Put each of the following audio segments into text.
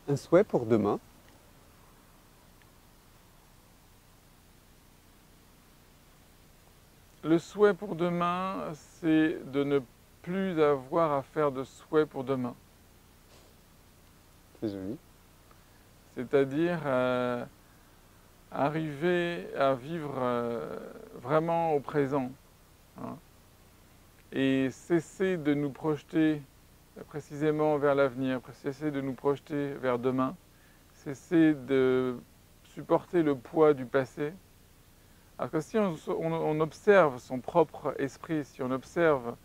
Un souhait pour demain? Le souhait pour demain, c'est de ne plus avoir à faire de souhait pour demain. C'est joli. C'est-à-dire arriver à vivre vraiment au présent, hein, et cesser de nous projeter précisément vers l'avenir, cesser de nous projeter vers demain, cesser de supporter le poids du passé. Alors que si on observe son propre esprit, si on observe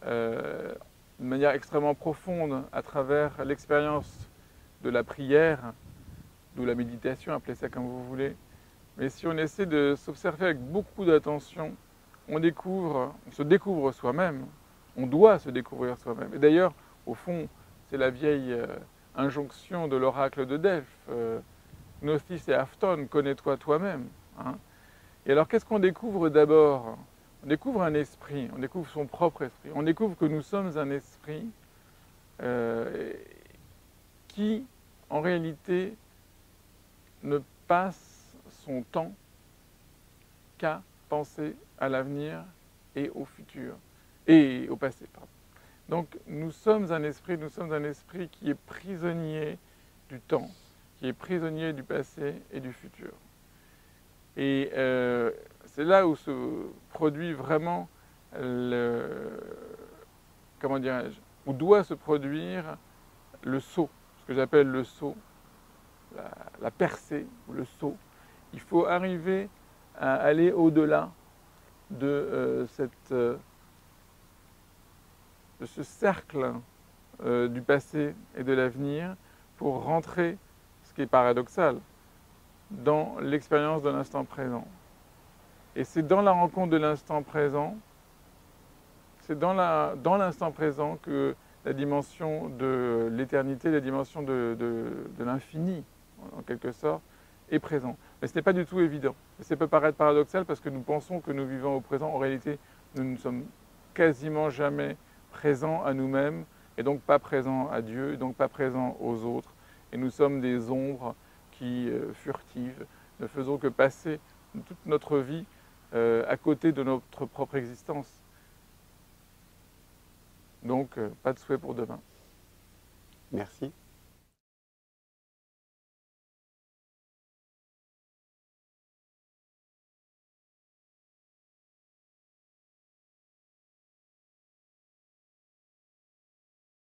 de manière extrêmement profonde à travers l'expérience de la prière, de la méditation, appelez ça comme vous voulez, mais si on essaie de s'observer avec beaucoup d'attention, on se découvre soi-même, on doit se découvrir soi-même. Et d'ailleurs, au fond, c'est la vieille injonction de l'oracle de Delphes, Gnostis et Afton, connais-toi toi-même. Hein. Et alors, qu'est-ce qu'on découvre d'abord? On découvre un esprit, on découvre son propre esprit, on découvre que nous sommes un esprit qui, en réalité, ne passe son temps qu'à penser à l'avenir et au futur, et au passé, pardon. Donc nous sommes un esprit qui est prisonnier du temps, qui est prisonnier du passé et du futur. Et c'est là où se produit vraiment comment dirais-je, où doit se produire le saut, ce que j'appelle le saut, la percée ou le saut. Il faut arriver à aller au-delà de ce cercle du passé et de l'avenir pour rentrer, ce qui est paradoxal, dans l'expérience de l'instant présent. Et c'est dans la rencontre de l'instant présent, c'est dans l'instant présent que la dimension de l'éternité, la dimension de l'infini, en quelque sorte, est présente. Mais ce n'est pas du tout évident. Et ça peut paraître paradoxal parce que nous pensons que nous vivons au présent. En réalité, nous ne sommes quasiment jamais présents à nous-mêmes, et donc pas présents à Dieu, et donc pas présents aux autres. Et nous sommes des ombres qui, furtives, ne faisons que passer toute notre vie à côté de notre propre existence. Donc, pas de souhait pour demain. Merci.